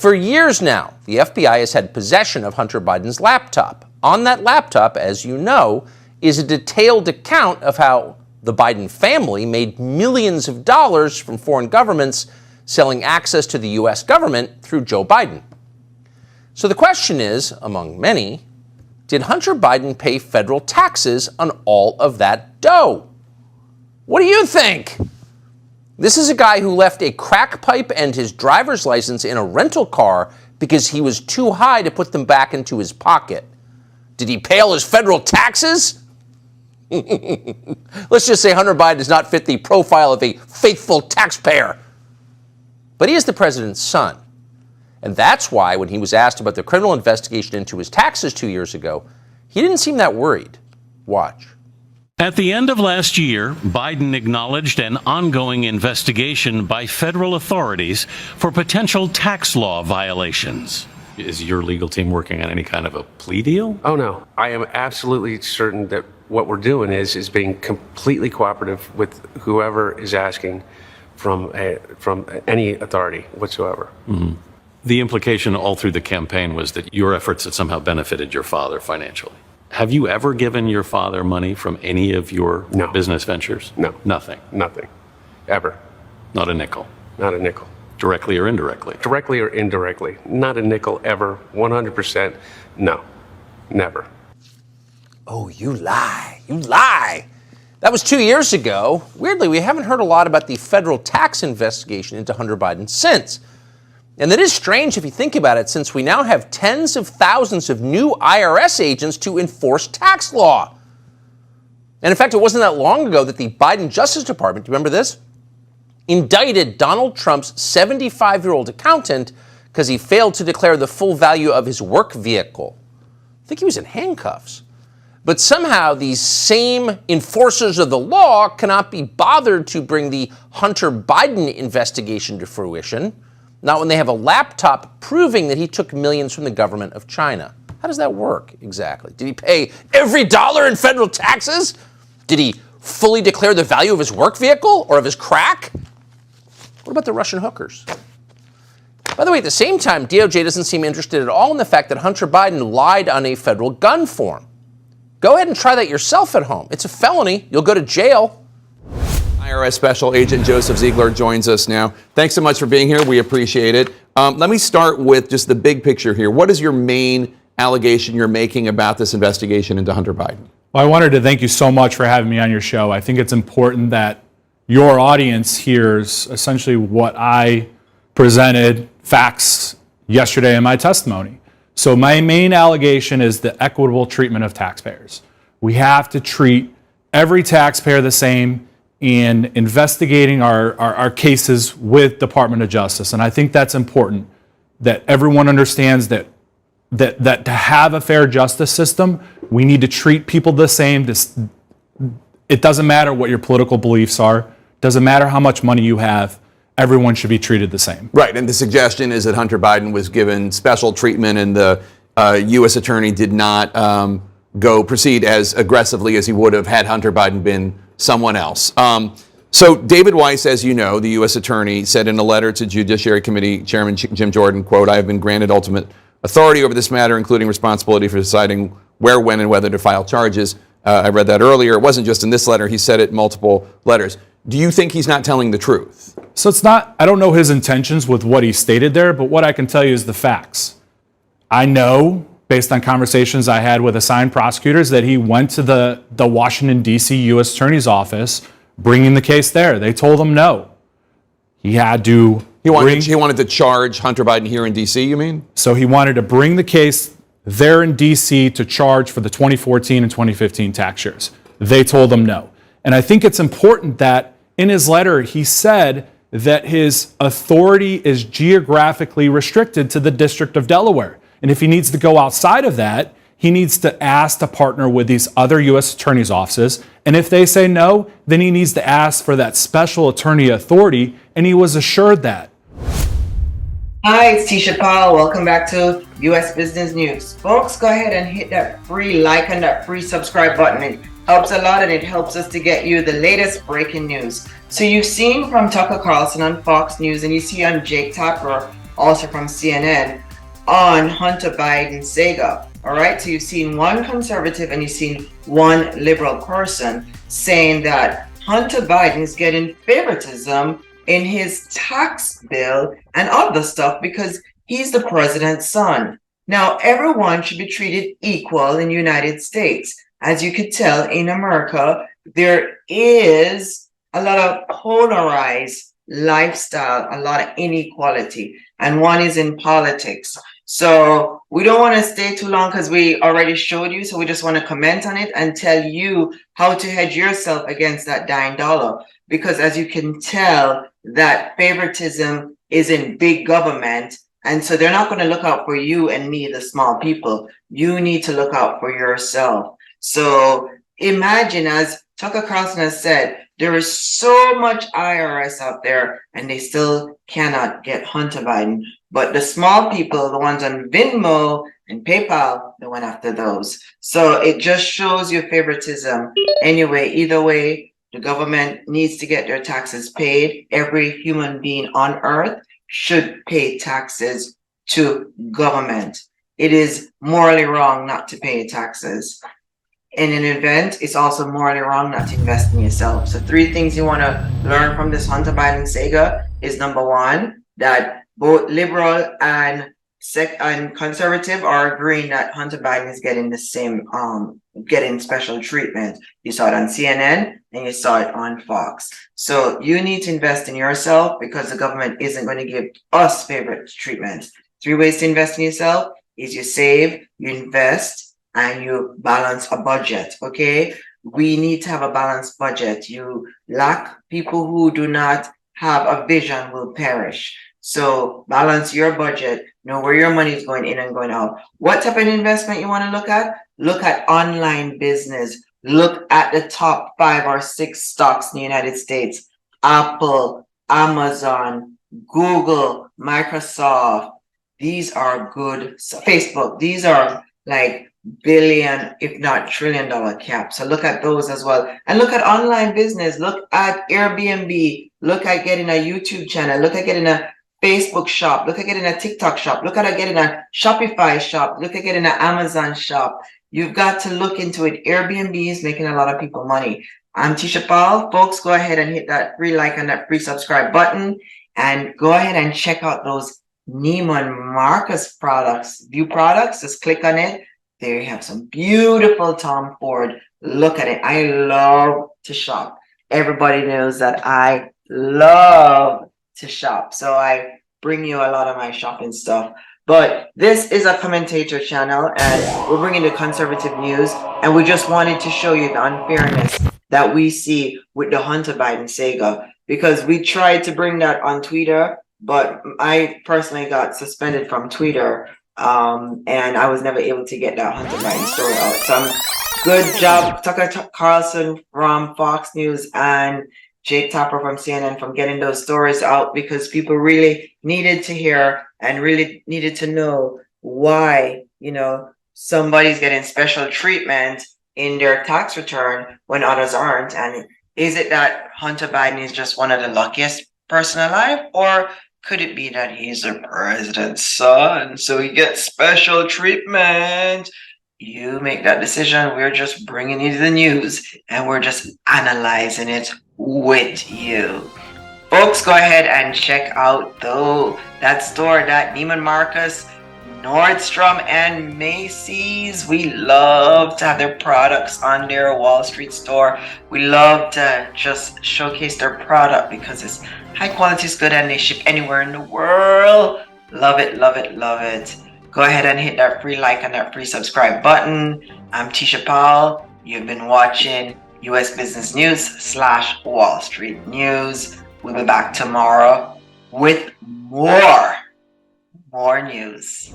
For years now, the FBI has had possession of Hunter Biden's laptop. On that laptop, as you know, is a detailed account of how the Biden family made millions of dollars from foreign governments selling access to the U.S. government through Joe Biden. So the question is, among many, did Hunter Biden pay federal taxes on all of that dough? What do you think? This is a guy who left a crack pipe and his driver's license in a rental car because he was too high to put them back into his pocket. Did he pay all his federal taxes? Let's just say Hunter Biden does not fit the profile of a faithful taxpayer. But he is the president's son. And that's why when he was asked about the criminal investigation into his taxes 2 years ago, he didn't seem that worried. Watch. At the end of last year, Biden acknowledged an ongoing investigation by federal authorities for potential tax law violations. Is your legal team working on any kind of a plea deal? Oh, no. I am absolutely certain that what we're doing is being completely cooperative with whoever is asking from any authority whatsoever. Mm-hmm. The implication all through the campaign was that your efforts had somehow benefited your father financially. Have you ever given your father money from any of your business ventures? No. Nothing? Nothing. Ever. Not a nickel? Not a nickel. Directly or indirectly? Directly or indirectly. Not a nickel ever. 100%. No. Never. Oh, you lie. You lie. That was 2 years ago. Weirdly, we haven't heard a lot about the federal tax investigation into Hunter Biden since. And that is strange if you think about it, since we now have tens of thousands of new IRS agents to enforce tax law. And in fact, it wasn't that long ago that the Biden Justice Department, do you remember this? Indicted Donald Trump's 75-year-old accountant because he failed to declare the full value of his work vehicle. I think he was in handcuffs. But somehow these same enforcers of the law cannot be bothered to bring the Hunter Biden investigation to fruition. Not when they have a laptop proving that he took millions from the government of China. How does that work exactly? Did he pay every dollar in federal taxes? Did he fully declare the value of his work vehicle or of his crack? What about the Russian hookers? By the way, at the same time, DOJ doesn't seem interested at all in the fact that Hunter Biden lied on a federal gun form. Go ahead and try that yourself at home. It's a felony. You'll go to jail. IRS Special Agent Joseph Ziegler joins us now. Thanks so much for being here. We appreciate it. Let me start with just the big picture here. What is your main allegation you're making about this investigation into Hunter Biden? Well, I wanted to thank you so much for having me on your show. I think it's important that your audience hears essentially what I presented, facts, yesterday in my testimony. So my main allegation is the equitable treatment of taxpayers. We have to treat every taxpayer the same in investigating our cases with Department of Justice. And I think that's important, that everyone understands that to have a fair justice system, we need to treat people the same. It doesn't matter what your political beliefs are. It doesn't matter how much money you have. Everyone should be treated the same. Right, and the suggestion is that Hunter Biden was given special treatment and the U.S. attorney did not proceed as aggressively as he would have had Hunter Biden been someone else. So David Weiss, as you know, the U.S. attorney, said in a letter to Judiciary Committee Chairman Jim Jordan, quote, "I have been granted ultimate authority over this matter, including responsibility for deciding where, when, and whether to file charges." I read that earlier. It wasn't just in this letter. He said it in multiple letters. Do you think he's not telling the truth? So it's not, I don't know his intentions with what he stated there, but what I can tell you is the facts. I know, based on conversations I had with assigned prosecutors, that he went to the Washington, D.C. U.S. Attorney's Office, bringing the case there. They told him no. He had to... He wanted to charge Hunter Biden here in D.C., you mean? So he wanted to bring the case there in D.C. to charge for the 2014 and 2015 tax years. They told him no. And I think it's important that in his letter, he said that his authority is geographically restricted to the District of Delaware. And if he needs to go outside of that, he needs to ask to partner with these other U.S. attorneys' offices. And if they say no, then he needs to ask for that special attorney authority. And he was assured that. Hi, it's Tisha Powell. Welcome back to U.S. Business News. Folks, go ahead and hit that free like and that free subscribe button. It helps a lot and it helps us to get you the latest breaking news. So you've seen from Tucker Carlson on Fox News and you see on Jake Tapper also from CNN, on Hunter Biden's saga. All right, so you've seen one conservative and you've seen one liberal person saying that Hunter Biden is getting favoritism in his tax bill and other stuff because he's the president's son. Now, everyone should be treated equal in the United States. As you could tell, in America, there is a lot of polarized lifestyle, a lot of inequality, and one is in politics. So we don't want to stay too long because we already showed you. So we just want to comment on it and tell you how to hedge yourself against that dying dollar. Because as you can tell, that favoritism is in big government. And so they're not going to look out for you and me, the small people. You need to look out for yourself. So imagine, as Tucker Carlson has said, there is so much IRS out there and they still cannot get Hunter Biden. But the small people, the ones on Venmo and PayPal, they went after those. So it just shows you favoritism. Anyway, either way, the government needs to get their taxes paid. Every human being on earth should pay taxes to government. It is morally wrong not to pay taxes. In an event, it's also morally wrong not to invest in yourself. So 3 things you want to learn from this Hunter Biden saga is, number 1, that both liberal and conservative are agreeing that Hunter Biden is getting the same, getting special treatment. You saw it on CNN and you saw it on Fox. So you need to invest in yourself because the government isn't going to give us favorite treatment. 3 ways to invest in yourself is you save, you invest, and you balance a budget. Okay, we need to have a balanced budget. You lack people who do not have a vision will perish. So balance your budget, know where your money is going in and going out. What type of investment you want to look at? Look at online business. Look at the top 5 or 6 stocks in the United States. Apple, Amazon, Google, Microsoft. These are good. Facebook. These are like billion, if not $1 trillion caps. So look at those as well. And look at online business. Look at Airbnb. Look at getting a YouTube channel. Look at getting a Facebook shop. Look at getting a TikTok shop. Look at getting a Shopify shop. Look at getting an Amazon shop. You've got to look into it. Airbnb is making a lot of people money. I'm Tisha Paul. Folks, go ahead and hit that free like and that free subscribe button. And go ahead and check out those Neiman Marcus products. View products. Just click on it. There you have some beautiful Tom Ford. Look at it. I love to shop. Everybody knows that I love to shop. So I bring you a lot of my shopping stuff. But this is a commentator channel and we're bringing the conservative news. And we just wanted to show you the unfairness that we see with the Hunter Biden saga. Because we tried to bring that on Twitter, but I personally got suspended from Twitter. And I was never able to get that Hunter Biden story out. So good job, Tucker Carlson from Fox News and Jake Tapper from CNN from getting those stories out because people really needed to hear and really needed to know why, you know, somebody's getting special treatment in their tax return when others aren't. And is it that Hunter Biden is just one of the luckiest person alive, or could it be that he's the president's son, so he gets special treatment? You make that decision. We're just bringing you the news and we're just analyzing it with you. Folks, go ahead and check out that store, that Neiman Marcus, Nordstrom, and Macy's. We love to have their products on their Wall Street store. We love to just showcase their product because it's high quality, is good, and they ship anywhere in the world. Love it, love it, love it. Go ahead and hit that free like and that free subscribe button. I'm Tisha Paul. You've been watching US Business News / Wall Street News. We'll be back tomorrow with more news.